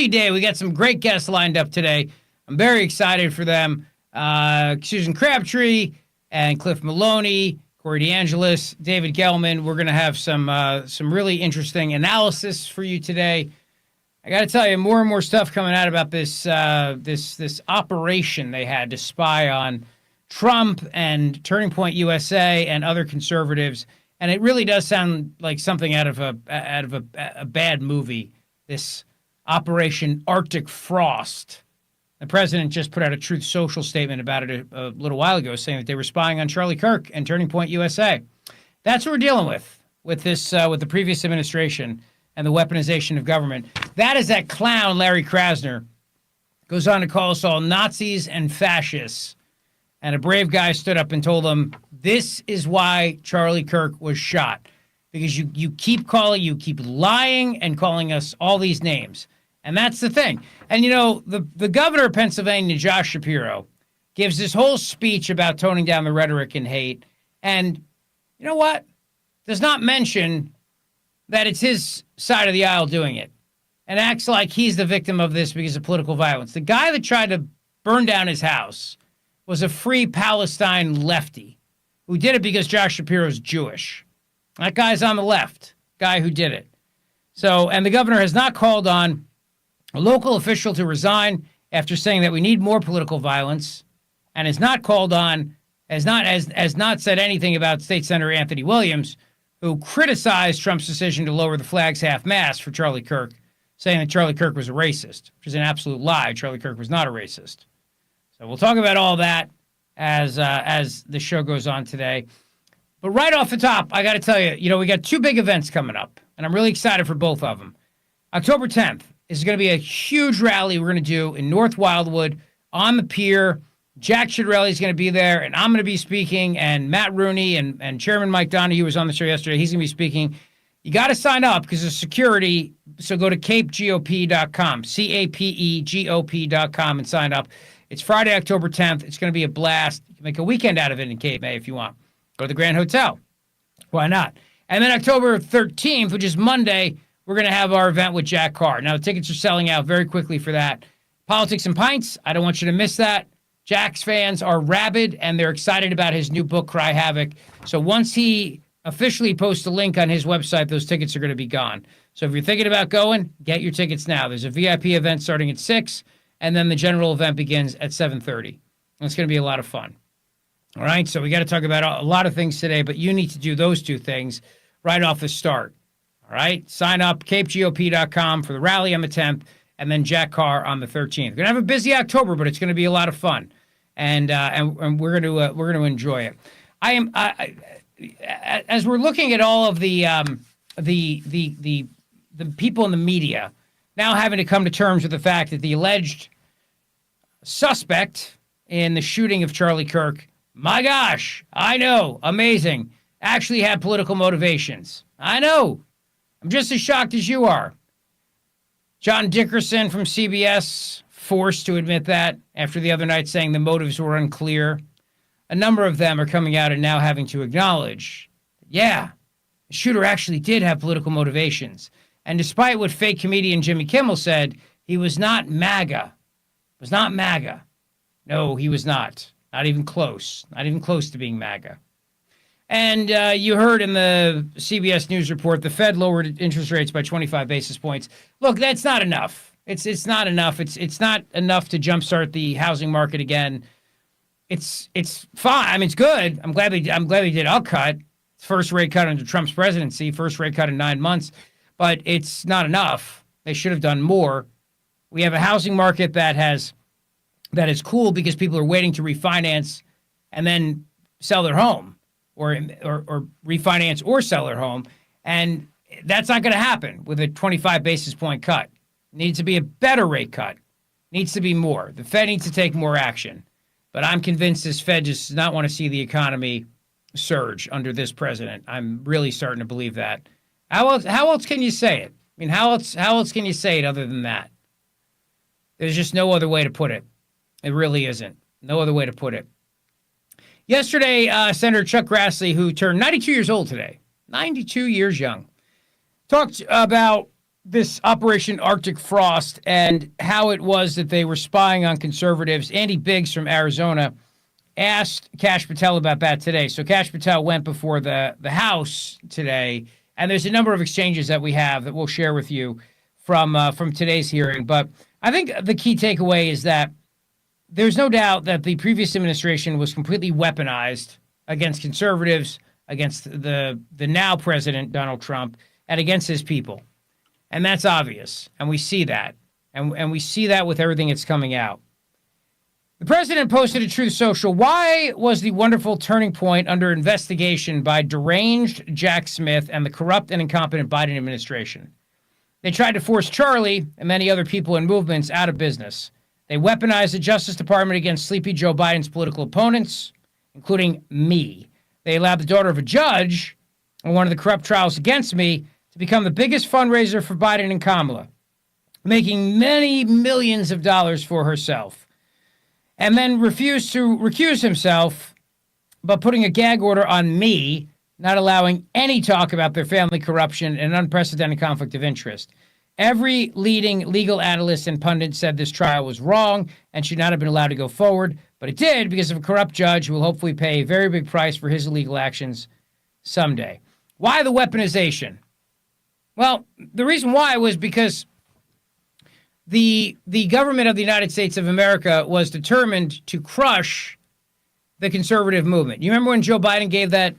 busy day. We got some great guests lined up today. I'm very excited for them. Susan Crabtree and Cliff Maloney, Corey DeAngelis, David Gelman. We're going to have some really interesting analysis for you today. I got to tell you, more and more stuff coming out about this operation they had to spy on Trump and Turning Point USA and other conservatives, and it really does sound like something out of a bad movie. This Operation Arctic Frost. The president just put out a Truth Social statement about it a little while ago, saying that they were spying on Charlie Kirk and Turning Point USA. That's what we're dealing with this with the previous administration and the weaponization of government. That is that clown Larry Krasner goes on to call us all Nazis and fascists. And a brave guy stood up and told them, this is why Charlie Kirk was shot. Because you keep lying and calling us all these names. And that's the thing. And, the governor of Pennsylvania, Josh Shapiro, gives this whole speech about toning down the rhetoric and hate. And you know what? Does not mention that it's his side of the aisle doing it. And acts like he's the victim of this because of political violence. The guy that tried to burn down his house was a Free Palestine lefty who did it because Josh Shapiro's Jewish. That guy's on the left, guy who did it. So, and the governor has not called on a local official to resign after saying that we need more political violence, and has not said anything about State Senator Anthony Williams, who criticized Trump's decision to lower the flags half-mast for Charlie Kirk, saying that Charlie Kirk was a racist, which is an absolute lie. Charlie Kirk was not a racist. So we'll talk about all that as the show goes on today. But right off the top, I got to tell you, we got two big events coming up, and I'm really excited for both of them. October 10th is going to be a huge rally we're going to do in North Wildwood on the pier. Jack Chiarelli is going to be there, and I'm going to be speaking, and Matt Rooney and Chairman Mike Donahue was on the show yesterday. He's going to be speaking. You got to sign up because of security, so go to capegop.com, CAPEGOP.com, and sign up. It's Friday, October 10th. It's going to be a blast. You can make a weekend out of it in Cape May if you want. Go to the Grand Hotel. Why not? And then October 13th, which is Monday, we're going to have our event with Jack Carr. Now, the tickets are selling out very quickly for that. Politics and Pints, I don't want you to miss that. Jack's fans are rabid, and they're excited about his new book, Cry Havoc. So once he officially posts a link on his website, those tickets are going to be gone. So if you're thinking about going, get your tickets now. There's a VIP event starting at 6, and then the general event begins at 7:30. It's going to be a lot of fun. All right, so we got to talk about a lot of things today, but you need to do those two things right off the start. All right, sign up, capegop.com for the rally on the 10th, and then Jack Carr on the 13th. We're gonna have a busy October, but it's gonna be a lot of fun, and we're gonna enjoy it. As we're looking at all of the people in the media now having to come to terms with the fact that the alleged suspect in the shooting of Charlie Kirk, my gosh, I know, amazing, actually had political motivations. I know. I'm just as shocked as you are. John Dickerson from CBS forced to admit that after the other night saying the motives were unclear. A number of them are coming out and now having to acknowledge, yeah, the shooter actually did have political motivations. And despite what fake comedian Jimmy Kimmel said, he was not MAGA. Was not MAGA. No, he was not. Not even close. Not even close to being MAGA. And you heard in the CBS News report, the Fed lowered interest rates by 25 basis points. Look, that's not enough. It's not enough. It's not enough to jumpstart the housing market again. It's fine. I mean, it's good. I'm glad they did a cut. First rate cut under Trump's presidency. First rate cut in 9 months. But it's not enough. They should have done more. We have a housing market that is cool because people are waiting to refinance and then sell their home. Or refinance or sell their home, and that's not going to happen with a 25 basis point cut. It needs to be a better rate cut. It needs to be more. The Fed needs to take more action. But I'm convinced this Fed just does not want to see the economy surge under this president. I'm really starting to believe that. How else can you say it? I mean, how else can you say it other than that? There's just no other way to put it. It really isn't. No other way to put it. Yesterday, Senator Chuck Grassley, who turned 92 years old today, 92 years young, talked about this Operation Arctic Frost and how it was that they were spying on conservatives. Andy Biggs from Arizona asked Kash Patel about that today. So Kash Patel went before the House today, and there's a number of exchanges that we have that we'll share with you from today's hearing. But I think the key takeaway is that there's no doubt that the previous administration was completely weaponized against conservatives, against the now president, Donald Trump, and against his people. And that's obvious, and we see that. And we see that with everything that's coming out. The president posted to Truth Social, why was the wonderful turning point under investigation by deranged Jack Smith and the corrupt and incompetent Biden administration? They tried to force Charlie and many other people and movements out of business. They weaponized the Justice Department against sleepy Joe Biden's political opponents, including me. They allowed the daughter of a judge on one of the corrupt trials against me to become the biggest fundraiser for Biden and Kamala, making many millions of dollars for herself, and then refused to recuse himself, but putting a gag order on me, not allowing any talk about their family corruption and unprecedented conflict of interest. Every leading legal analyst and pundit said this trial was wrong and should not have been allowed to go forward, but it did because of a corrupt judge who will hopefully pay a very big price for his illegal actions someday. Why the weaponization? Well, the reason why was because the government of the United States of America was determined to crush the conservative movement. You remember when Joe Biden gave that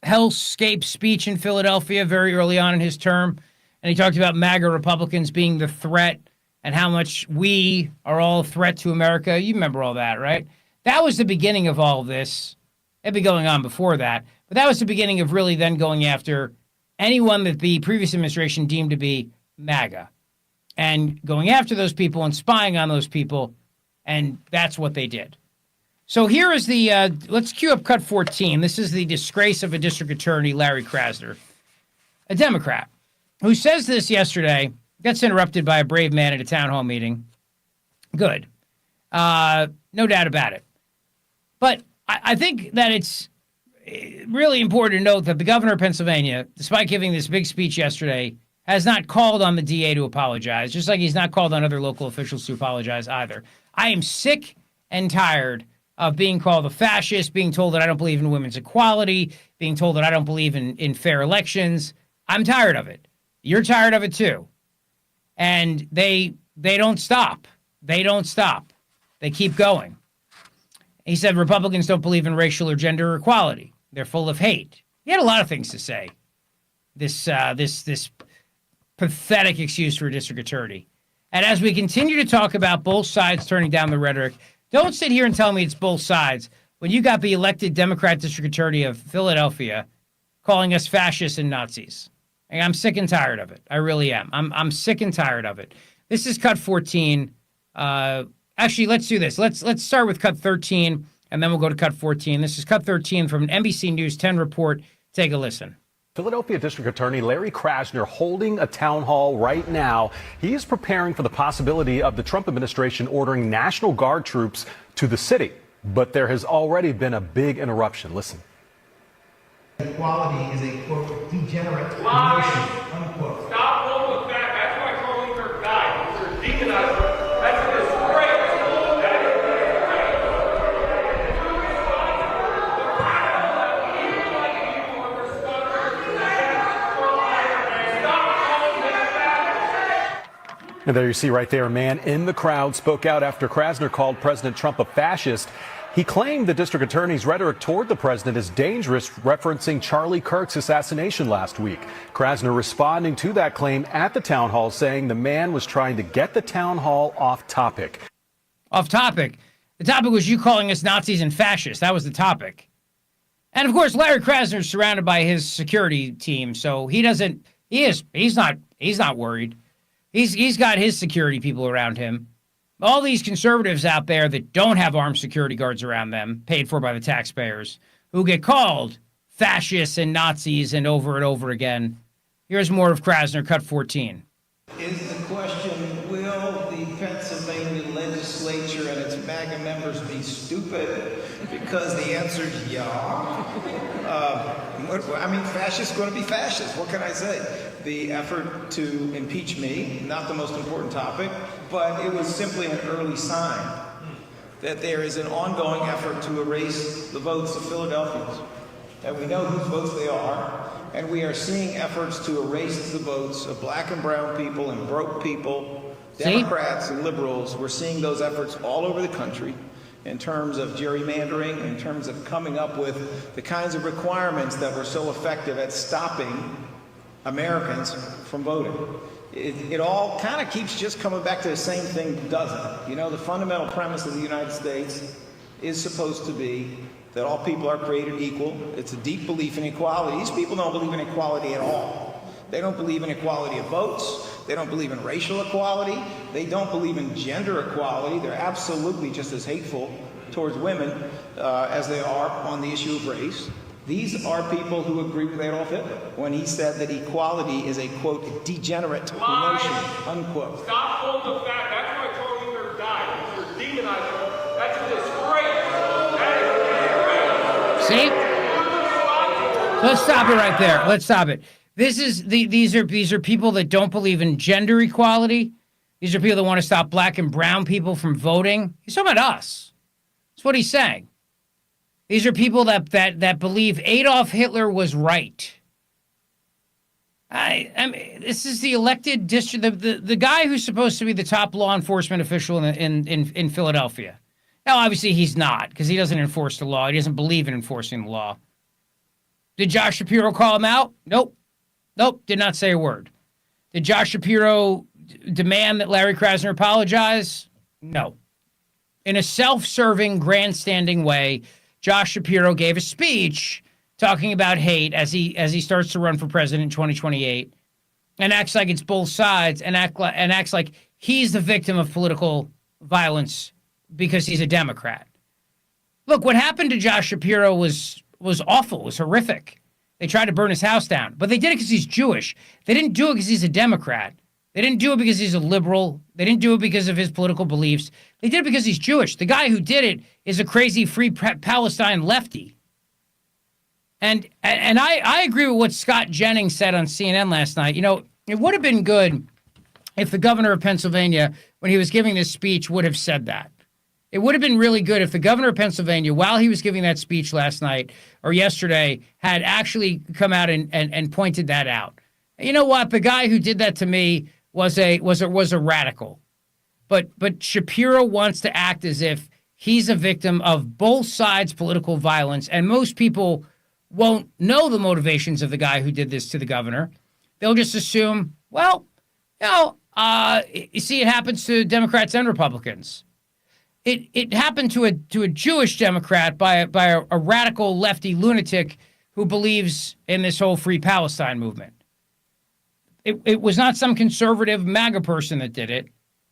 hellscape speech in Philadelphia very early on in his term, and he talked about MAGA Republicans being the threat and how much we are all a threat to America? You remember all that, right? That was the beginning of all of this. It'd been going on before that, but that was the beginning of really then going after anyone that the previous administration deemed to be MAGA and going after those people and spying on those people, and that's what they did. So here is the, let's cue up cut 14. This is the disgrace of a district attorney, Larry Krasner, a Democrat, who says this yesterday, gets interrupted by a brave man at a town hall meeting. Good. No doubt about it. But I think that it's really important to note that the governor of Pennsylvania, despite giving this big speech yesterday, has not called on the DA to apologize, just like he's not called on other local officials to apologize either. I am sick and tired of being called a fascist, being told that I don't believe in women's equality, being told that I don't believe in fair elections. I'm tired of it. You're tired of it too. And they don't stop. They don't stop. They keep going. He said Republicans don't believe in racial or gender equality. They're full of hate. He had a lot of things to say. This pathetic excuse for a district attorney. And as we continue to talk about both sides turning down the rhetoric, don't sit here and tell me it's both sides when you got the elected Democrat district attorney of Philadelphia calling us fascists and Nazis. And I'm sick and tired of it. I really am. I'm sick and tired of it. This is cut 14. Actually, let's do this. Let's start with cut 13, and then we'll go to cut 14. This is cut 13 from an NBC News 10 report. Take a listen. Philadelphia District Attorney Larry Krasner holding a town hall right now. He is preparing for the possibility of the Trump administration ordering National Guard troops to the city. But there has already been a big interruption. Listen. Equality is a, quote, degenerate notion, unquote. Stop holding us back. That's why Charlie Kirk died. You're demonizing. That's a disgrace. And there you see right there, a man in the crowd spoke out after Krasner called President Trump a fascist. He claimed the district attorney's rhetoric toward the president is dangerous, referencing Charlie Kirk's assassination last week. Krasner responding to that claim at the town hall, saying the man was trying to get the town hall off topic. Off topic? The topic was you calling us Nazis and fascists. That was the topic. And of course, Larry Krasner is surrounded by his security team, so he's not worried. He's got his security people around him. All these conservatives out there that don't have armed security guards around them, paid for by the taxpayers, who get called fascists and Nazis and over again. Here's more of Krasner, cut 14. Is the question, will the Pennsylvania legislature and its MAGA members be stupid? Because the answer is yeah. Fascists going to be fascists. What can I say? the effort to impeach me, not the most important topic, but it was simply an early sign that there is an ongoing effort to erase the votes of Philadelphians, that we know whose votes they are, and we are seeing efforts to erase the votes of black and brown people and broke people, Democrats and liberals. We're seeing those efforts all over the country in terms of gerrymandering, in terms of coming up with the kinds of requirements that were so effective at stopping Americans from voting. It all kind of keeps just coming back to the same thing, doesn't it? You know, the fundamental premise of the United States is supposed to be that all people are created equal. It's a deep belief in equality. These people don't believe in equality at all. They don't believe in equality of votes. They don't believe in racial equality. They don't believe in gender equality. They're absolutely just as hateful towards women as they are on the issue of race. These are people who agree with Adolf Hitler when he said that equality is a, quote, degenerate notion, unquote. Stop holding the fact. That's why Charlie Kirk died. You're demonizing him. That's a disgrace. That is See? Let's stop it right there. Let's stop it. These are people that don't believe in gender equality. These are people that want to stop black and brown people from voting. He's talking about us. That's what he's saying. These are people that believe Adolf Hitler was right. I mean, this is the elected district, the guy who's supposed to be the top law enforcement official in Philadelphia. Now, obviously, he's not, because he doesn't enforce the law. He doesn't believe in enforcing the law. Did Josh Shapiro call him out? Nope. Nope, did not say a word. Did Josh Shapiro demand that Larry Krasner apologize? No. In a self-serving, grandstanding way, Josh Shapiro gave a speech talking about hate as he starts to run for president in 2028, and acts like it's both sides, and acts like he's the victim of political violence because he's a Democrat. Look, what happened to Josh Shapiro was awful, was horrific. They tried to burn his house down, but they did it because he's Jewish. They didn't do it because he's a Democrat. They didn't do it because he's a liberal. They didn't do it because of his political beliefs. They did it because he's Jewish. The guy who did it is a crazy free Palestine lefty. And I agree with what Scott Jennings said on CNN last night. You know, it would have been good if the governor of Pennsylvania, when he was giving this speech, would have said that. It would have been really good if the governor of Pennsylvania, while he was giving that speech last night or yesterday, had actually come out and pointed that out. You know what? The guy who did that to me was a radical. But Shapiro wants to act as if he's a victim of both sides' political violence, and most people won't know the motivations of the guy who did this to the governor. They'll just assume, well, you see, it happens to Democrats and Republicans. It happened to a Jewish Democrat by a radical lefty lunatic who believes in this whole Free Palestine movement. It was not some conservative MAGA person that did it.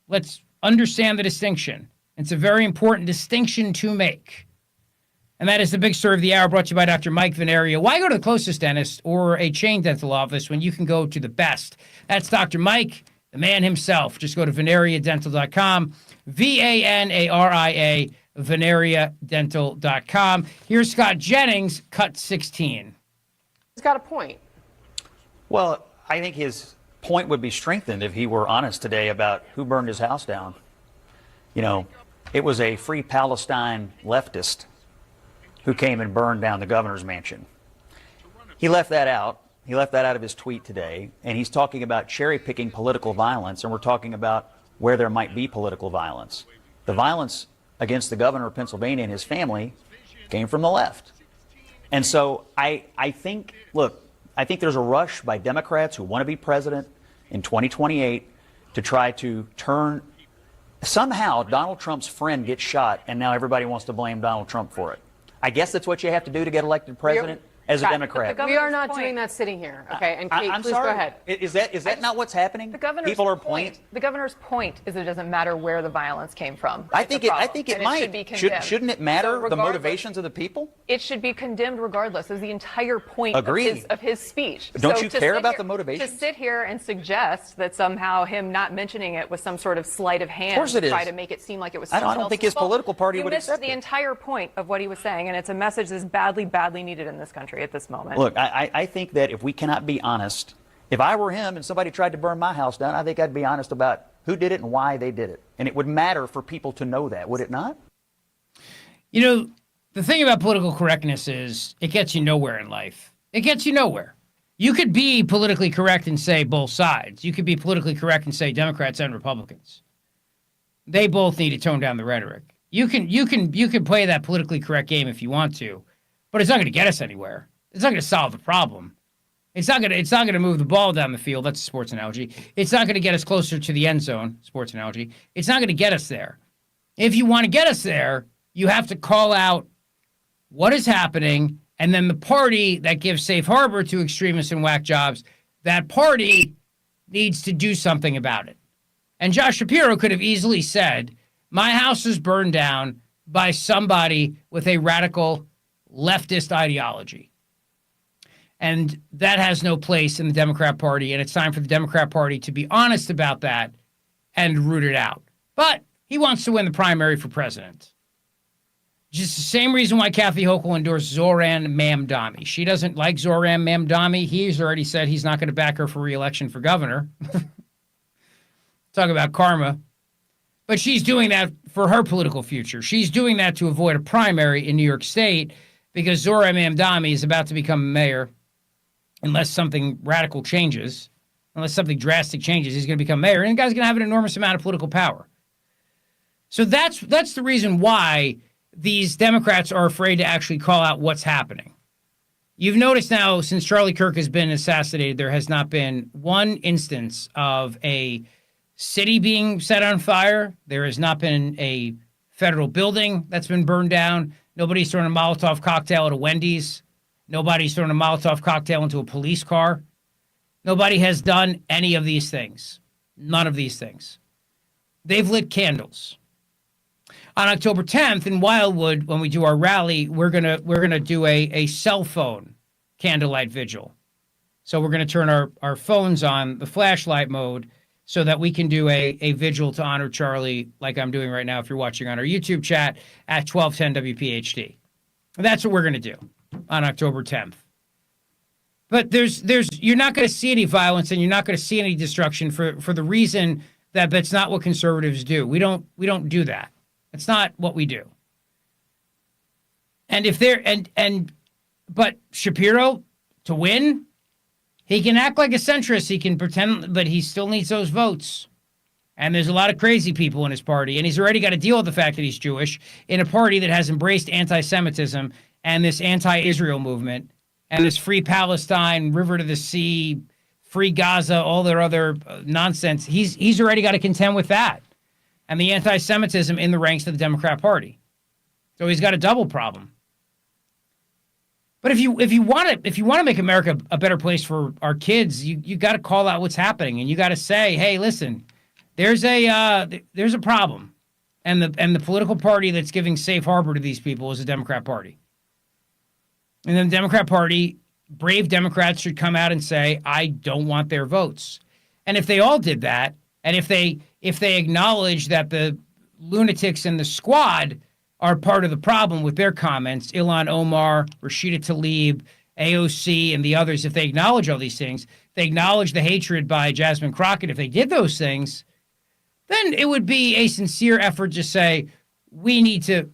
Let's understand the distinction. It's a very important distinction to make. And that is the big story of the hour, brought to you by Dr. Mike Veneria. Why go to the closest dentist or a chain dental office when you can go to the best? That's Dr. Mike, the man himself. Just go to veneriadental.com, VANARIA, veneriadental.com. Here's Scott Jennings, cut 16. He's got a point. Well, I think his point would be strengthened if he were honest today about who burned his house down. You know, it was a Free Palestine leftist who came and burned down the governor's mansion. He left that out. He left that out of his tweet today, and he's talking about cherry-picking political violence, and we're talking about where there might be political violence. The violence against the governor of Pennsylvania and his family came from the left. And so I think, look, I think there's a rush by Democrats who want to be president in 2028 to try to turn, somehow Donald Trump's friend gets shot, and now everybody wants to blame Donald Trump for it. I guess that's what you have to do to get elected president as a Democrat. We are not doing that sitting here, okay? And Kate, I'm please sorry. go ahead. Is that not what's happening? The governor's People are point. The governor's point is that it doesn't matter where the violence came from. I think it might. Should be condemned. Shouldn't it matter So the motivations of the people? It should be condemned regardless. Is the entire point of his speech. Don't So you to care sit about here- the motivations? To sit here and suggest that somehow him not mentioning it was some sort of sleight of hand, Of course it to try is. to make it seem like it was. I don't someone think else's his fault. political party You would missed accept the it. entire point of what he was saying, and it's a message that's badly, badly needed in this country at this moment. Look, I think that if we cannot be honest, If I were him and somebody tried to burn my house down, I think I'd be honest about who did it and why they did it. And it would matter for people to know that, would it not? You know, the thing about political correctness is it gets you nowhere in life. It gets you nowhere. You could be politically correct and say both sides. You could be politically correct and say Democrats and Republicans. They both need to tone down the rhetoric. You can play that politically correct game if you want to, but it's not going to get us anywhere. It's not going to solve the problem. It's not going to move the ball down the field. That's a sports analogy. It's not going to get us closer to the end zone. Sports analogy. It's not going to get us there. If you want to get us there, you have to call out what is happening, and then the party that gives safe harbor to extremists and whack jobs, that party needs to do something about it. And Josh Shapiro could have easily said, my house is burned down by somebody with a radical leftist ideology. And that has no place in the Democrat Party, and it's time for the Democrat Party to be honest about that and root it out. But he wants to win the primary for president. Just the same reason why Kathy Hochul endorsed Zoran Mamdani. She doesn't like Zoran Mamdani. He's already said he's not going to back her for re-election for governor. Talk about karma. But she's doing that for her political future. She's doing that to avoid a primary in New York State because Zoran Mamdani is about to become mayor. Unless something radical changes, unless something drastic changes, he's going to become mayor, and the guy's going to have an enormous amount of political power. So that's the reason why these Democrats are afraid to actually call out what's happening. You've noticed now, since Charlie Kirk has been assassinated, there has not been one instance of a city being set on fire. There has not been a federal building that's been burned down. Nobody's thrown a Molotov cocktail at a Wendy's. Nobody's thrown a Molotov cocktail into a police car. Nobody has done any of these things. None of these things. They've lit candles. On October 10th in Wildwood, when we do our rally, we're gonna do a cell phone candlelight vigil. So we're gonna turn our phones on the flashlight mode so that we can do a vigil to honor Charlie, like I'm doing right now if you're watching on our YouTube chat at 1210 WPHD. That's what we're gonna do on October 10th. But you're not going to see any violence and you're not going to see any destruction for the reason that that's not what conservatives do. We don't do that. It's not what we do. And if they're but Shapiro, to win, he can act like a centrist, he can pretend, but he still needs those votes. And there's a lot of crazy people in his party, and he's already got to deal with the fact that he's Jewish in a party that has embraced anti-Semitism and this anti-Israel movement, and this free Palestine, river to the sea, free Gaza, all their other nonsense. He's already got to contend with that, and the anti-Semitism in the ranks of the Democrat Party. So he's got a double problem. But if you want to make America a better place for our kids, you got to call out what's happening, and you got to say, hey, listen, there's a problem, and the political party that's giving safe harbor to these people is the Democrat Party. And then the Democrat Party, brave Democrats should come out and say, I don't want their votes. And if they all did that, and if they acknowledge that the lunatics in the squad are part of the problem with their comments, Ilhan Omar, Rashida Tlaib, AOC, and the others, if they acknowledge all these things, they acknowledge the hatred by Jasmine Crockett, if they did those things, then it would be a sincere effort to say, we need to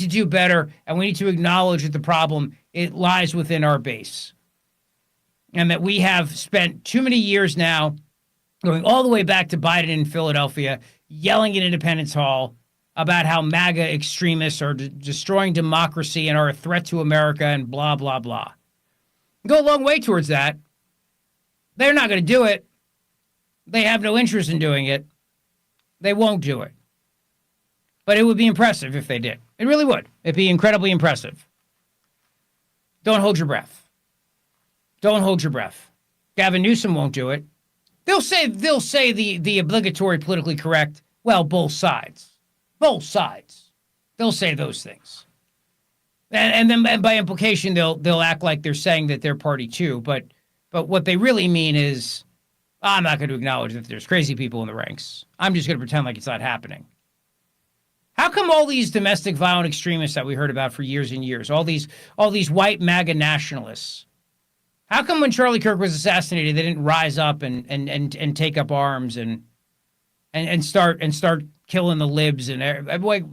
do better, and we need to acknowledge that the problem, it lies within our base. And that we have spent too many years now going all the way back to Biden in Philadelphia, yelling at Independence Hall about how MAGA extremists are destroying democracy and are a threat to America and blah, blah, blah. Go a long way towards that. They're not going to do it. They have no interest in doing it. They won't do it. But it would be impressive if they did. It really would. It'd be incredibly impressive. Don't hold your breath. Don't hold your breath. Gavin Newsom won't do it. They'll say the obligatory politically correct, well, both sides. Both sides. They'll say those things. And then by implication, they'll act like they're saying that they're party too. But what they really mean is, I'm not going to acknowledge that there's crazy people in the ranks. I'm just going to pretend like it's not happening. How come all these domestic violent extremists that we heard about for years and years, all these white MAGA nationalists, How come when Charlie Kirk was assassinated, they didn't rise up and take up arms and start killing the libs and like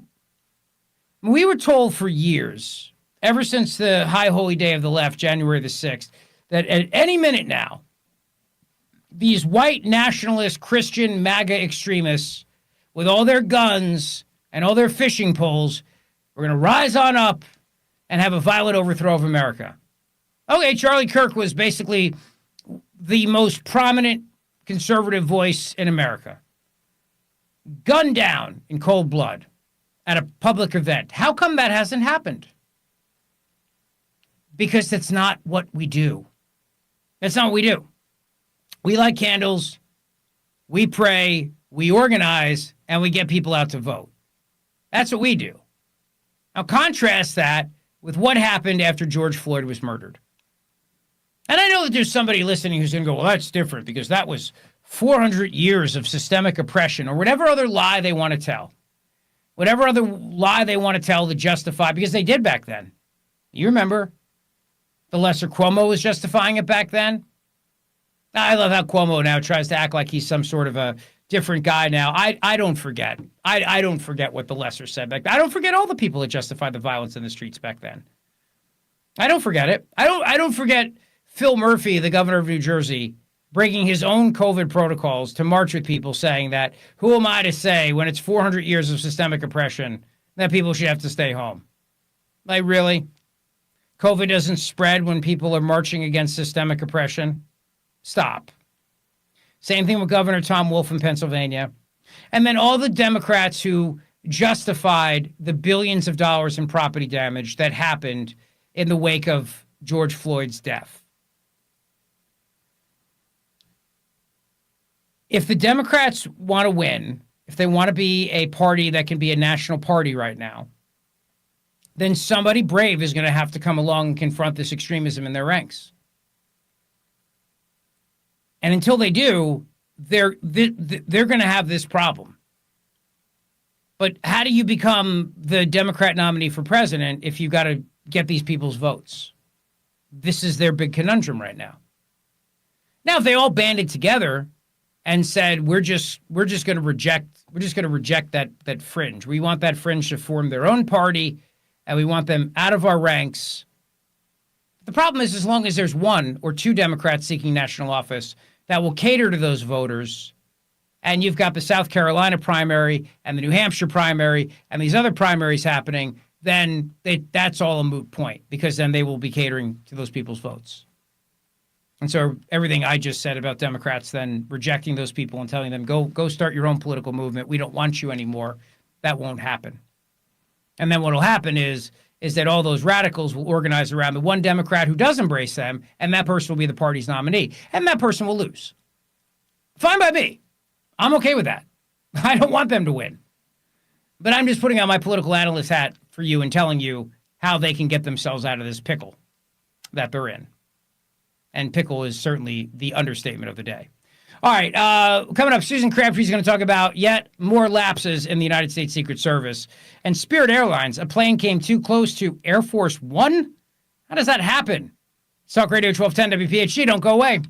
we were told for years, ever since the high holy day of the left, January the 6th, that at any minute now, these white nationalist Christian MAGA extremists with all their guns and all their fishing poles were going to rise on up and have a violent overthrow of America. Okay, Charlie Kirk was basically the most prominent conservative voice in America. Gunned down in cold blood at a public event. How come that hasn't happened? Because that's not what we do. That's not what we do. We light candles, we pray, we organize, and we get people out to vote. That's what we do. Now contrast that with what happened after George Floyd was murdered. And I know that there's somebody listening who's going to go, well, that's different because that was 400 years of systemic oppression or whatever other lie they want to tell. Whatever other lie they want to tell to justify, because they did back then. You remember the lesser Cuomo was justifying it back then? I love how Cuomo now tries to act like he's some sort of a different guy now. I don't forget. I don't forget what the lesser said back then. I don't forget all the people that justified the violence in the streets back then. I don't forget it. I don't forget Phil Murphy, the governor of New Jersey, breaking his own COVID protocols to march with people saying that, who am I to say when it's 400 years of systemic oppression that people should have to stay home? Like, really? COVID doesn't spread when people are marching against systemic oppression? Stop. Same thing with Governor Tom Wolf in Pennsylvania. And then all the Democrats who justified the billions of dollars in property damage that happened in the wake of George Floyd's death. If the Democrats want to win, if they want to be a party that can be a national party right now, then somebody brave is going to have to come along and confront this extremism in their ranks. And until they do, they're going to have this problem. But how do you become the Democrat nominee for president if you've got to get these people's votes? This is their big conundrum right now. Now, if they all banded together and said, we're just going to reject that fringe. We want that fringe to form their own party, and we want them out of our ranks. The problem is, as long as there's one or two Democrats seeking national office that will cater to those voters, and you've got the South Carolina primary and the New Hampshire primary and these other primaries happening, then that's all a moot point, because then they will be catering to those people's votes. And so everything I just said about Democrats then rejecting those people and telling them, go start your own political movement. We don't want you anymore. That won't happen. And then what will happen is that all those radicals will organize around the one Democrat who does embrace them, and that person will be the party's nominee. And that person will lose. Fine by me. I'm okay with that. I don't want them to win. But I'm just putting on my political analyst hat for you and telling you how they can get themselves out of this pickle that they're in. And pickle is certainly the understatement of the day. All right, coming up, Susan Crabtree is going to talk about yet more lapses in the United States Secret Service. And Spirit Airlines, a plane came too close to Air Force One? How does that happen? Talk Radio 1210 WPHG. Don't go away.